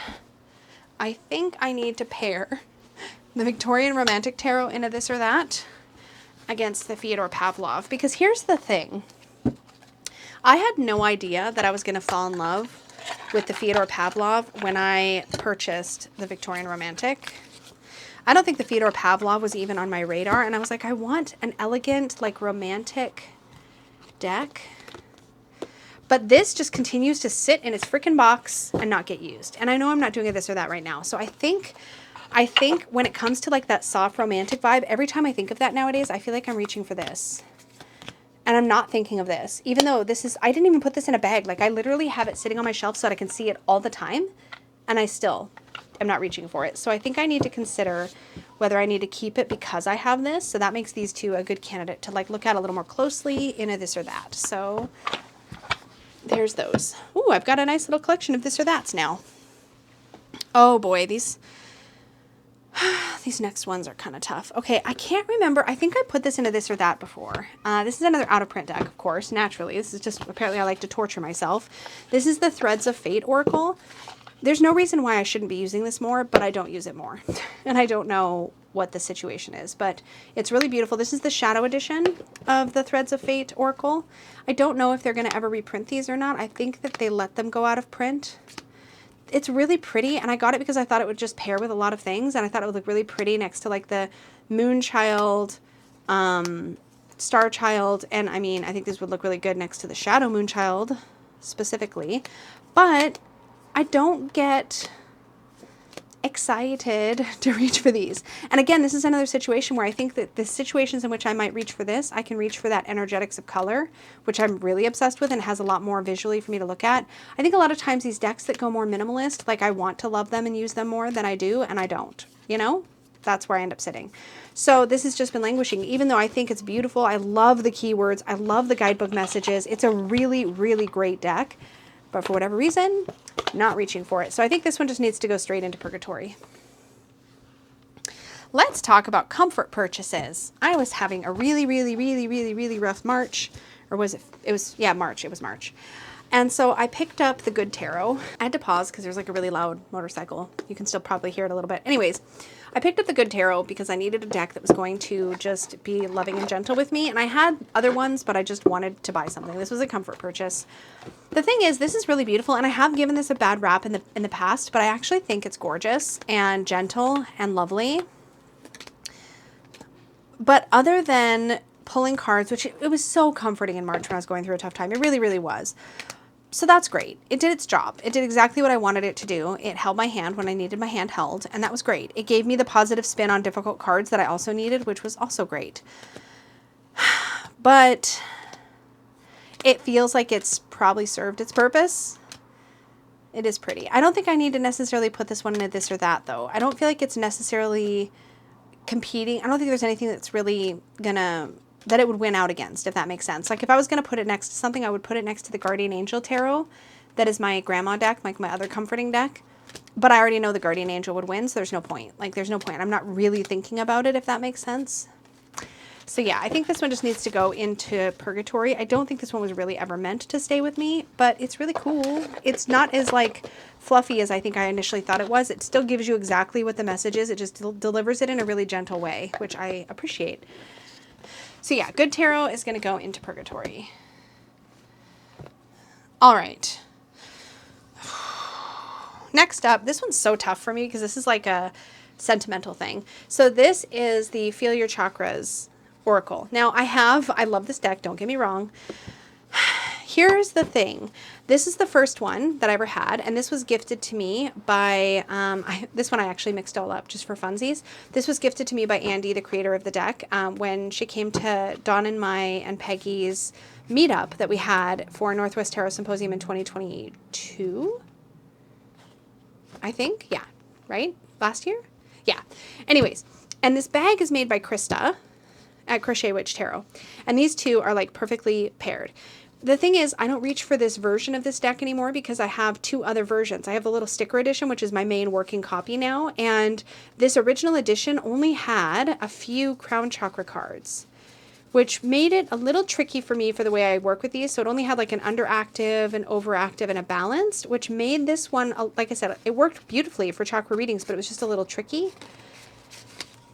I think I need to pair the Victorian Romantic Tarot in a this or that against the Theodore Pavlov, because here's the thing. I had no idea that I was going to fall in love with the Theodore Pavlov when I purchased the Victorian Romantic. I don't think the Theodore Pavlov was even on my radar, and I was like, I want an elegant, like, romantic deck. But this just continues to sit in its freaking box and not get used. And I know I'm not doing a this or that right now, so I think when it comes to like that soft romantic vibe, every time I think of that nowadays, I feel like I'm reaching for this. And I'm not thinking of this, even though this is, I didn't even put this in a bag. Like I literally have it sitting on my shelf so that I can see it all the time. And I still am not reaching for it. So I think I need to consider whether I need to keep it because I have this. So that makes these two a good candidate to like look at a little more closely in a this or that. So there's those. Ooh, I've got a nice little collection of this or that's now. Oh boy, these next ones are kind of tough. Okay, I can't remember. I think I put this into this or that before. This is another out of print deck, of course, naturally. This is just, apparently I like to torture myself. This is the Threads of Fate Oracle. There's no reason why I shouldn't be using this more, but I don't use it more. And I don't know what the situation is, but it's really beautiful. This is the Shadow edition of the Threads of Fate Oracle. I don't know if they're going to ever reprint these or not. I think that they let them go out of print. It's really pretty, and I got it because I thought it would just pair with a lot of things, and I thought it would look really pretty next to like the Moonchild, Star Child, and I mean, I think this would look really good next to the Shadow Moonchild specifically, but I don't get excited to reach for these. And again, this is another situation where I think that the situations in which I might reach for this, I can reach for that energetics of color, which I'm really obsessed with and has a lot more visually for me to look at. I think a lot of times these decks that go more minimalist, like I want to love them and use them more than I do, and I don't, you know? That's where I end up sitting. So this has just been languishing, even though I think it's beautiful. I love the keywords. I love the guidebook messages. It's a really, really great deck, but for whatever reason, not reaching for it. So I think this one just needs to go straight into Purgatory. Let's talk about comfort purchases. I was having a really, really, really, really, really rough March. Or was it? It was, yeah, March. It was March. And so I picked up the Good Tarot. I had to pause because there's like a really loud motorcycle. You can still probably hear it a little bit. Anyways, I picked up the Good Tarot because I needed a deck that was going to just be loving and gentle with me. And I had other ones, but I just wanted to buy something. This was a comfort purchase. The thing is, this is really beautiful, and I have given this a bad rap in the past, but I actually think it's gorgeous and gentle and lovely. But other than pulling cards, which it was so comforting in March when I was going through a tough time. It really, really was. So that's great. It did its job. It did exactly what I wanted it to do. It held my hand when I needed my hand held, and that was great. It gave me the positive spin on difficult cards that I also needed, which was also great. But it feels like it's probably served its purpose. It is pretty. I don't think I need to necessarily put this one in a this or that, though. I don't feel like it's necessarily competing. I don't think there's anything that's really gonna, that it would win out against, if that makes sense. Like if I was going to put it next to something, I would put it next to the Guardian Angel Tarot. That is my grandma deck, like my other comforting deck. But I already know the Guardian Angel would win, so there's no point. Like there's no point. I'm not really thinking about it, if that makes sense. So yeah, I think this one just needs to go into Purgatory. I don't think this one was really ever meant to stay with me, but it's really cool. It's not as like fluffy as I think I initially thought it was. It still gives you exactly what the message is. It just delivers it in a really gentle way, which I appreciate. So yeah, Good Tarot is going to go into Purgatory. All right. Next up, this one's so tough for me because this is like a sentimental thing. So this is the Feel Your Chakras Oracle. Now I love this deck, don't get me wrong. Here's the thing. This is the first one that I ever had, and this was gifted to me by, this one I actually mixed all up just for funsies. This was gifted to me by Andy, the creator of the deck, when she came to Dawn and Peggy's meetup that we had for Northwest Tarot Symposium in 2022. I think, yeah, right? Last year? Yeah. Anyways, And this bag is made by Krista at Crochet Witch Tarot. And these two are like perfectly paired. The thing is, I don't reach for this version of this deck anymore because I have two other versions. I have the little sticker edition, which is my main working copy now. And this original edition only had a few Crown Chakra cards, which made it a little tricky for me for the way I work with these. So it only had like an underactive, an overactive, and a balanced, which made this one, like I said, it worked beautifully for chakra readings, but it was just a little tricky.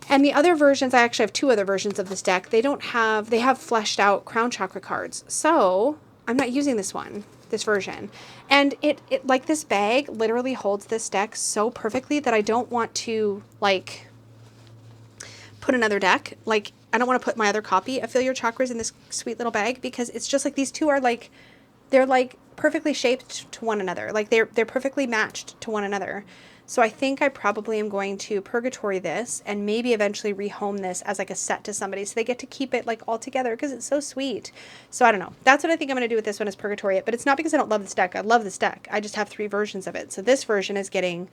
And the other versions, I actually have two other versions of this deck. They have fleshed out Crown Chakra cards. So I'm not using this one, this version. And it like this bag literally holds this deck so perfectly that I don't want to like put another deck. Like I don't want to put my other copy of Feel Your Chakras in this sweet little bag because it's just like these two are like, they're like perfectly shaped to one another. Like they're perfectly matched to one another. So I think I probably am going to Purgatory this and maybe eventually rehome this as like a set to somebody so they get to keep it like all together because it's so sweet. So I don't know. That's what I think I'm going to do with this one is Purgatory it. But it's not because I don't love this deck. I love this deck. I just have 3 versions of it. So this version is getting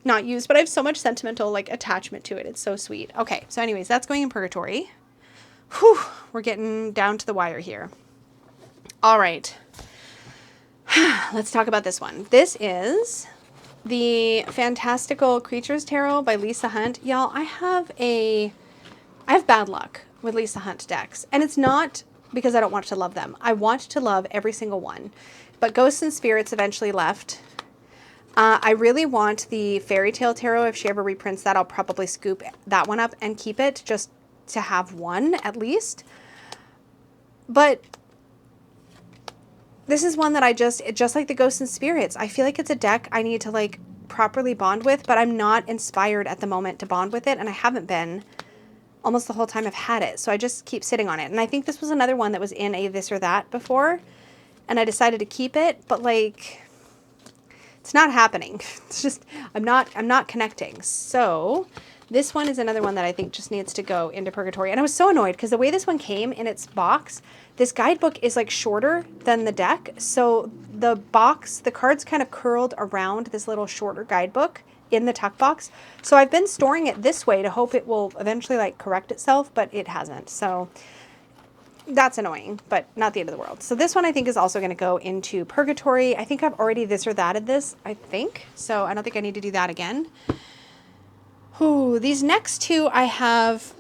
not used, but I have so much sentimental like attachment to it. It's so sweet. Okay. So anyways, that's going in Purgatory. Whew. We're getting down to the wire here. All right. Let's talk about this one. This is the Fantastical Creatures Tarot by Lisa Hunt. Y'all, I have bad luck with Lisa Hunt decks. And it's not because I don't want to love them. I want to love every single one. But Ghosts and Spirits eventually left. I really want the Fairy Tale Tarot. If she ever reprints that, I'll probably scoop that one up and keep it just to have one at least. But this is one that just like the Ghosts and Spirits, I feel like it's a deck I need to like properly bond with, but I'm not inspired at the moment to bond with it. And I haven't been almost the whole time I've had it. So I just keep sitting on it. And I think this was another one that was in a this or that before. And I decided to keep it, but like, it's not happening. It's just, I'm not connecting. So this one is another one that I think just needs to go into Purgatory. And I was so annoyed because the way this one came in its box, this guidebook is like shorter than the deck. So the box, the cards kind of curled around this little shorter guidebook in the tuck box. So I've been storing it this way to hope it will eventually like correct itself, but it hasn't. So that's annoying, but not the end of the world. So this one I think is also going to go into Purgatory. I think I've already this or thatted this, I think. So I don't think I need to do that again. Ooh, these next two I have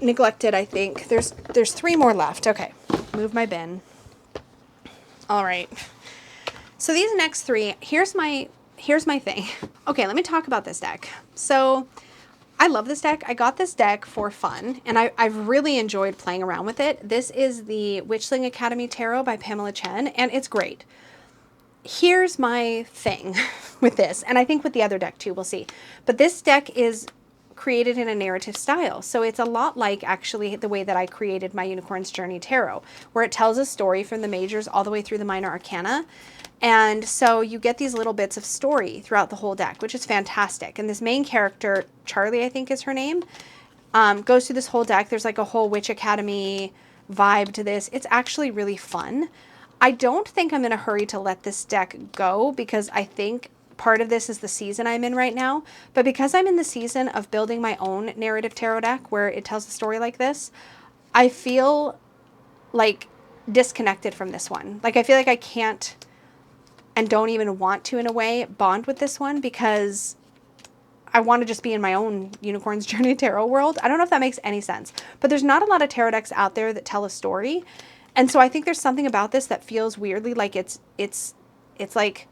neglected, I think. There's 3 more left. Okay, move my bin. All right. So these next 3, here's my thing. Okay, let me talk about this deck. So I love this deck. I got this deck for fun, and I've really enjoyed playing around with it. This is the Witchling Academy Tarot by Pamela Chen, and it's great. Here's my thing with this, and I think with the other deck too, we'll see. But this deck is created in a narrative style. So it's a lot like actually the way that I created my Unicorn's Journey Tarot, where it tells a story from the majors all the way through the minor arcana. And so you get these little bits of story throughout the whole deck, which is fantastic. And this main character, Charlie, I think is her name, goes through this whole deck. There's like a whole Witch Academy vibe to this. It's actually really fun. I don't think I'm in a hurry to let this deck go because I think part of this is the season I'm in right now. But because I'm in the season of building my own narrative tarot deck where it tells a story like this, I feel like disconnected from this one. Like I feel like I can't and don't even want to, in a way, bond with this one because I want to just be in my own Unicorn's Journey Tarot world. I don't know if that makes any sense, but there's not a lot of tarot decks out there that tell a story. And so I think there's something about this that feels weirdly like it's like,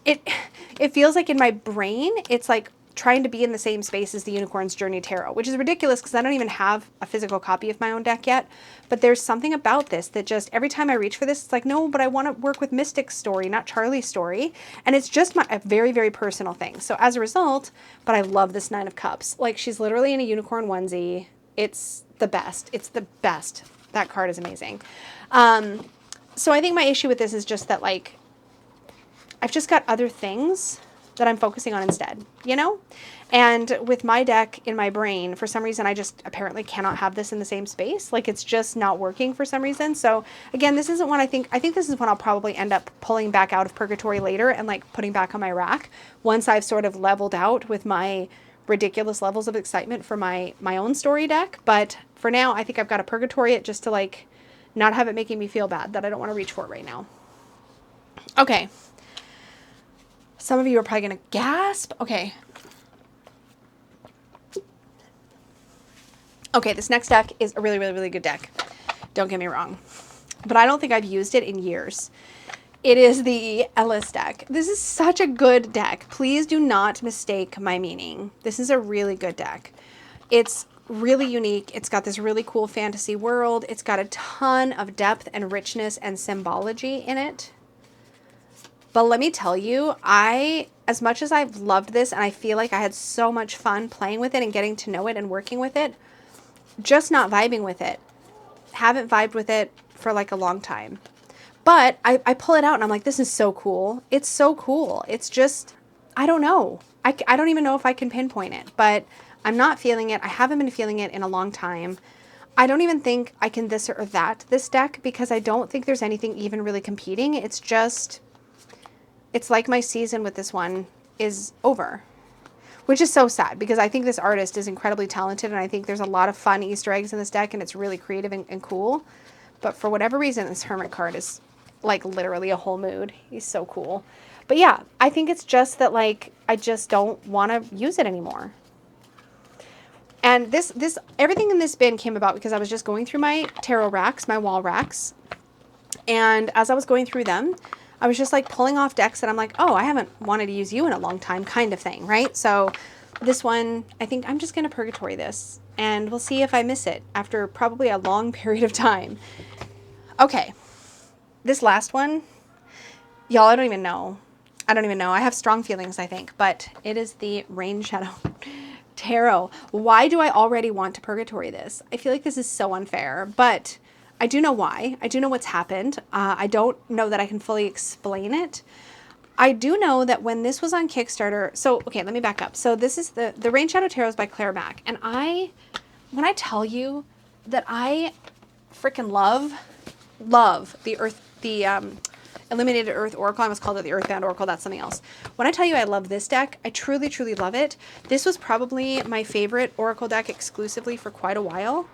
it feels like in my brain, it's like trying to be in the same space as the Unicorn's Journey Tarot, which is ridiculous because I don't even have a physical copy of my own deck yet. But there's something about this that just every time I reach for this, it's like, no, but I want to work with Mystic's story, not Charlie's story. And it's just a very, very personal thing. So as a result, but I love this 9 of Cups. Like she's literally in a unicorn onesie. It's the best. It's the best. That card is amazing. So I think my issue with this is just that like, I've just got other things that I'm focusing on instead, you know? And with my deck in my brain, for some reason, I just apparently cannot have this in the same space. Like it's just not working for some reason. So again, this isn't one I think this is one I'll probably end up pulling back out of Purgatory later and like putting back on my rack once I've sort of leveled out with my ridiculous levels of excitement for my own story deck. But for now, I think I've got to Purgatory it just to like not have it making me feel bad that I don't want to reach for it right now. Okay. Some of you are probably going to gasp. Okay. Okay, this next deck is a really, really, really good deck. Don't get me wrong. But I don't think I've used it in years. It is the Ellis deck. This is such a good deck. Please do not mistake my meaning. This is a really good deck. It's really unique. It's got this really cool fantasy world. It's got a ton of depth and richness and symbology in it. But let me tell you, as much as I've loved this and I feel like I had so much fun playing with it and getting to know it and working with it, just not vibing with it. Haven't vibed with it for like a long time. But I pull it out and I'm like, this is so cool. It's so cool. It's just, I don't know. I don't even know if I can pinpoint it, but I'm not feeling it. I haven't been feeling it in a long time. I don't even think I can this or that this deck because I don't think there's anything even really competing. It's just, it's like my season with this one is over, which is so sad because I think this artist is incredibly talented and I think there's a lot of fun Easter eggs in this deck and it's really creative and cool. But for whatever reason, this Hermit card is like literally a whole mood. He's so cool. But yeah, I think it's just that like, I just don't want to use it anymore. And everything in this bin came about because I was just going through my tarot racks, my wall racks. And as I was going through them, I was just like pulling off decks that I'm like, oh, I haven't wanted to use you in a long time kind of thing, right? So this one, I think I'm just going to Purgatory this and we'll see if I miss it after probably a long period of time. Okay. This last one, y'all, I don't even know. I have strong feelings, I think, but it is the Rain Shadow Tarot. Why do I already want to Purgatory this? I feel like this is so unfair, but I do know why. I do know what's happened. I don't know that I can fully explain it. I do know that when this was on Kickstarter, so, okay, let me back up. So this is the Rain Shadow Tarot is by Claire Mack. And when I tell you that I freaking love the Illuminated Earth Oracle. I almost called it the Earthbound Oracle. That's something else. When I tell you I love this deck, I truly, truly love it. This was probably my favorite Oracle deck exclusively for quite a while.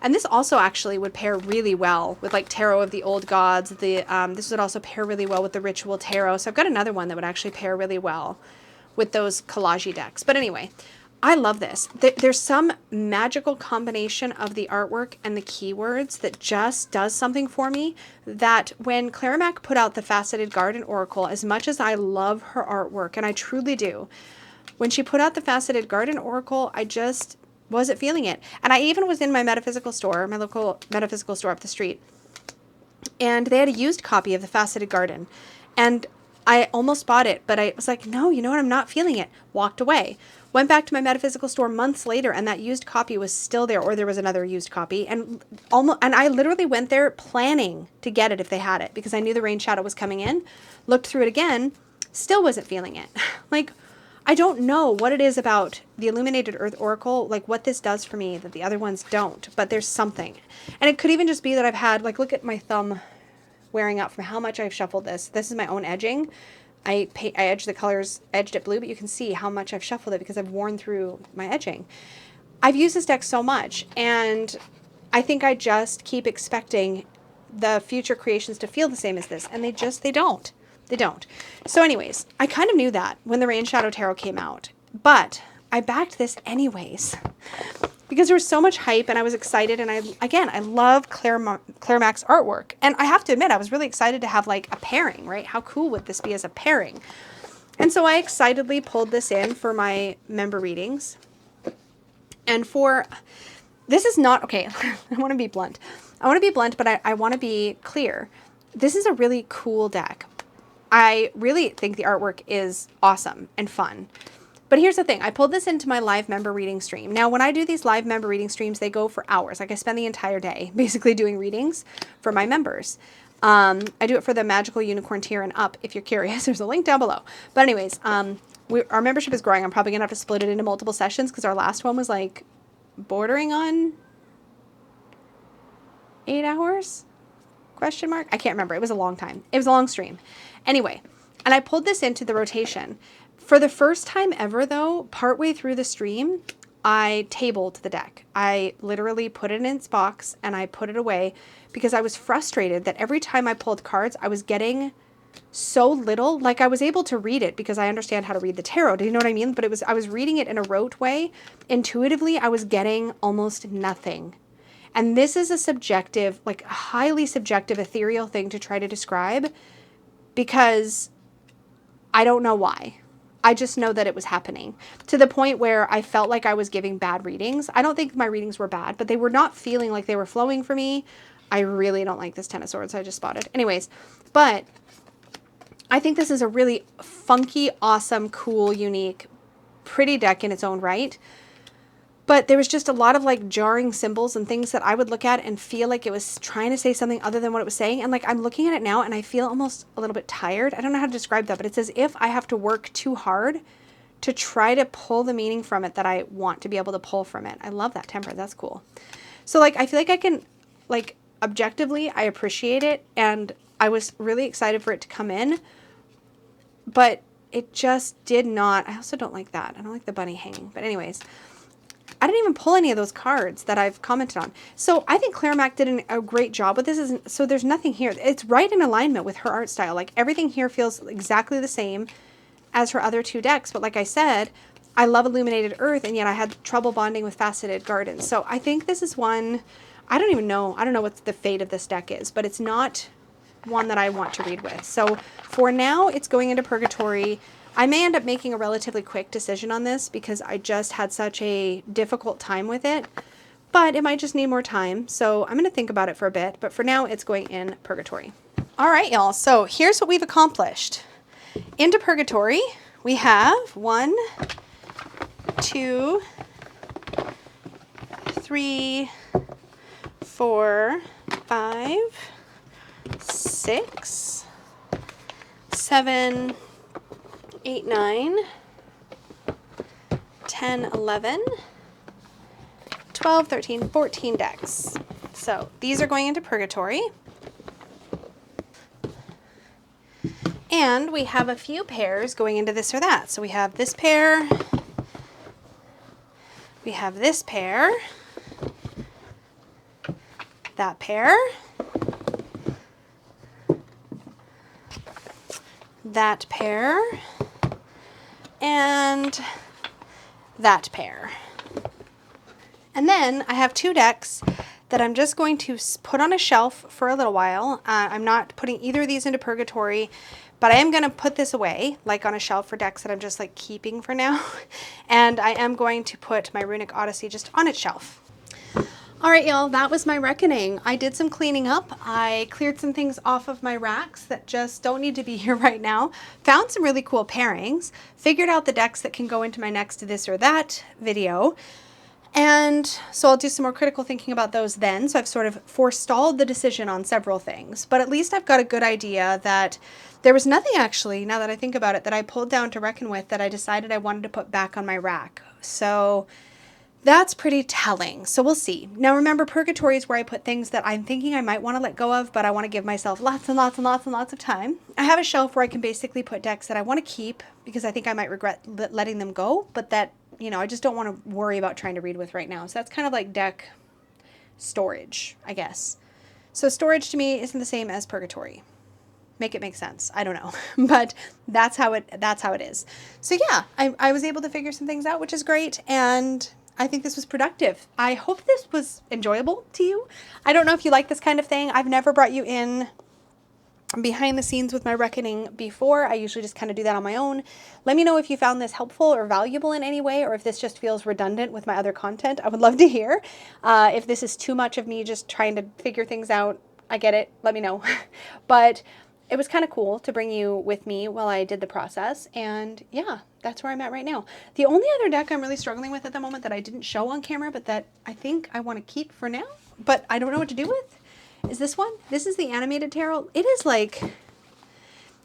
And this also actually would pair really well with like Tarot of the Old Gods. This would also pair really well with the Ritual Tarot. So I've got another one that would actually pair really well with those collage decks. But anyway, I love this. There's some magical combination of the artwork and the keywords that just does something for me, that when Claire Mack put out the Faceted Garden Oracle, as much as I love her artwork, and I truly do, when she put out the Faceted Garden Oracle, I just wasn't feeling it. And I even was in my metaphysical store, my local metaphysical store up the street, and they had a used copy of the Faceted Garden. And I almost bought it, but I was like, no, you know what? I'm not feeling it. Walked away. Went back to my metaphysical store months later, and that used copy was still there, or there was another used copy. And I literally went there planning to get it if they had it, because I knew the Rain Shadow was coming in. Looked through it again, still wasn't feeling it. Like, I don't know what it is about the Illuminated Earth Oracle, like what this does for me that the other ones don't, but there's something. And it could even just be that I've had, like, look at my thumb wearing out from how much I've shuffled this. This is my own edging. I edged the colors, edged it blue, but you can see how much I've shuffled it because I've worn through my edging. I've used this deck so much, and I think I just keep expecting the future creations to feel the same as this, and they don't. They don't. So anyways, I kind of knew that when the Rain Shadow Tarot came out, but I backed this anyways because there was so much hype and I was excited. And I love Claire Mack's artwork. And I have to admit, I was really excited to have like a pairing, right? How cool would this be as a pairing? And so I excitedly pulled this in for my member readings. And this is not, okay, I want to be blunt. But I want to be clear. This is a really cool deck. I really think the artwork is awesome and fun. But here's the thing. I pulled this into my live member reading stream. Now, when I do these live member reading streams, they go for hours. Like I spend the entire day basically doing readings for my members. I do it for the Magical Unicorn tier and up. If you're curious, there's a link down below. But anyways, our membership is growing. I'm probably going to have to split it into multiple sessions because our last one was like bordering on 8 hours? Question mark? I can't remember. It was a long time. It was a long stream. Anyway, and I pulled this into the rotation For the first time ever though, partway through the stream, I tabled the deck. I literally put it in its box and I put it away because I was frustrated that every time I pulled cards, I was getting so little. Like, I was able to read it because I understand how to read the tarot. Do you know what I mean? But I was reading it in a rote way. Intuitively, I was getting almost nothing. And this is a subjective, like a highly subjective, ethereal thing to try to describe because I don't know why. I just know that it was happening to the point where I felt like I was giving bad readings. I don't think my readings were bad, but they were not feeling like they were flowing for me. I really don't like this Ten of Swords I just spotted. Anyways, but I think this is a really funky, awesome, cool, unique, pretty deck in its own right. But there was just a lot of like jarring symbols and things that I would look at and feel like it was trying to say something other than what it was saying. And like, I'm looking at it now and I feel almost a little bit tired. I don't know how to describe that, but it's as if I have to work too hard to try to pull the meaning from it that I want to be able to pull from it. I love that Temperance. That's cool. So like, I feel like I can, like, objectively, I appreciate it. And I was really excited for it to come in, but it just did not. I also don't like that. I don't like the bunny hanging, but anyways, I didn't even pull any of those cards that I've commented on. So I think Claire Mack did a great job with this. So there's nothing here. It's right in alignment with her art style. Like, everything here feels exactly the same as her other two decks. But like I said, I love Illuminated Earth, and yet I had trouble bonding with Faceted Gardens. So I think this is one, I don't even know. I don't know what the fate of this deck is, but it's not one that I want to read with. So for now, it's going into Purgatory. I may end up making a relatively quick decision on this because I just had such a difficult time with it, but it might just need more time. So I'm going to think about it for a bit, but for now it's going in Purgatory. All right, y'all. So here's what we've accomplished. Into Purgatory, we have 1, 2, 3, 4, 5, 6, 7, 8, 9, 10, 11, 12, 13, 14 decks. So these are going into Purgatory. And we have a few pairs going into this or that. So we have this pair. We have this pair. That pair. That pair. And that pair. And then I have 2 decks that I'm just going to put on a shelf for a little while. I'm not putting either of these into Purgatory, but I am going to put this away, like on a shelf for decks that I'm just like keeping for now. And I am going to put my Runic Odyssey just on its shelf. All right, y'all, that was my reckoning. I did some cleaning up. I cleared some things off of my racks that just don't need to be here right now. Found some really cool pairings. Figured out the decks that can go into my next this or that video. And so I'll do some more critical thinking about those then. So I've sort of forestalled the decision on several things. But at least I've got a good idea that there was nothing actually, now that I think about it, that I pulled down to reckon with that I decided I wanted to put back on my rack. So that's pretty telling. So we'll see. Now remember, Purgatory is where I put things that I'm thinking I might want to let go of, but I want to give myself lots and lots and lots and lots of time. I have a shelf where I can basically put decks that I want to keep because I think I might regret letting them go, but that, you know, I just don't want to worry about trying to read with right now. So that's kind of like deck storage, I guess. So storage to me isn't the same as Purgatory. Make it make sense. I don't know, but that's how it is. So yeah, I was able to figure some things out, which is great. And I think this was productive. I hope this was enjoyable to you. I don't know if you like this kind of thing. I've never brought you in behind the scenes with my reckoning before. I usually just kind of do that on my own. Let me know if you found this helpful or valuable in any way, or if this just feels redundant with my other content. I would love to hear. If this is too much of me just trying to figure things out, I get it. Let me know. But it was kind of cool to bring you with me while I did the process. And yeah, that's where I'm at right now. The only other deck I'm really struggling with at the moment that I didn't show on camera, but that I think I want to keep for now, but I don't know what to do with, is this one. This is the Animated Tarot. It is like,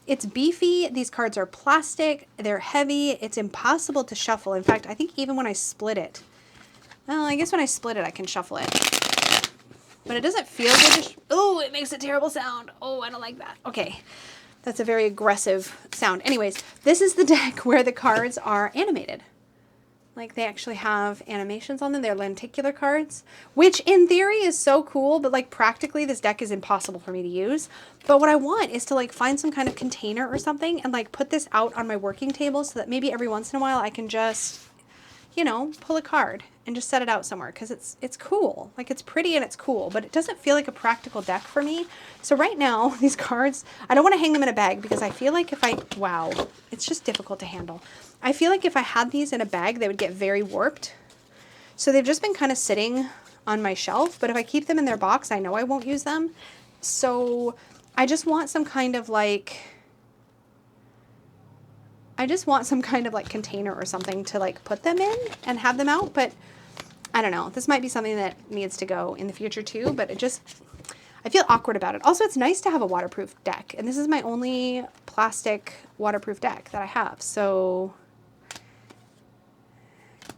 it's beefy. These cards are plastic. They're heavy. It's impossible to shuffle. In fact, I think even when I split it, well, I guess when I split it, I can shuffle it. But it doesn't feel good. Oh, it makes a terrible sound. Oh, I don't like that. Okay. That's a very aggressive sound. Anyways, this is the deck where the cards are animated. Like they actually have animations on them. They're lenticular cards, which in theory is so cool, but like practically this deck is impossible for me to use. But what I want is to like find some kind of container or something and like put this out on my working table so that maybe every once in a while I can just, you know, pull a card and just set it out somewhere because it's cool. Like it's pretty and it's cool, but it doesn't feel like a practical deck for me. So right now, these cards, I don't want to hang them in a bag because I feel like if I, wow, it's just difficult to handle. I feel like if I had these in a bag, they would get very warped. So they've just been kind of sitting on my shelf, but if I keep them in their box, I know I won't use them. So I just want some kind of like, container or something to like put them in and have them out. But I don't know. This might be something that needs to go in the future too, but I feel awkward about it. Also, it's nice to have a waterproof deck. And this is my only plastic waterproof deck that I have. So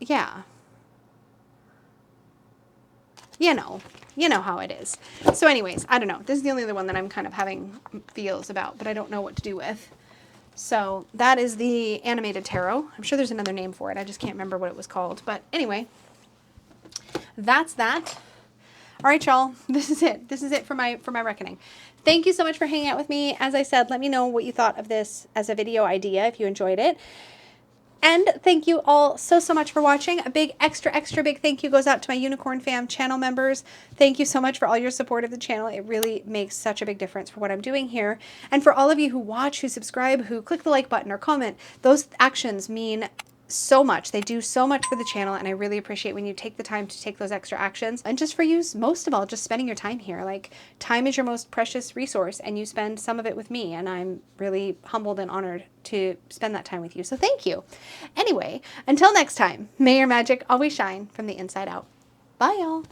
yeah, you know how it is. So anyways, I don't know. This is the only other one that I'm kind of having feels about, but I don't know what to do with. So that is the animated tarot. I'm sure there's another name for it. I just can't remember what it was called. But anyway, that's that. All right, y'all. This is it. This is it for my reckoning. Thank you so much for hanging out with me. As I said, let me know what you thought of this as a video idea if you enjoyed it. And thank you all so much for watching. A big extra big thank you goes out to my Unicorn Fam channel members. Thank you so much for all your support of the channel. It really makes such a big difference for what I'm doing here. And for all of you who watch, who subscribe, who click the like button or comment, those actions mean so much. They do so much for the channel, and I really appreciate when you take the time to take those extra actions. And just for you, most of all, just spending your time here. Like, time is your most precious resource, and you spend some of it with me, and I'm really humbled and honored to spend that time with you. So thank you. Anyway, until next time, may your magic always shine from the inside out. Bye, y'all.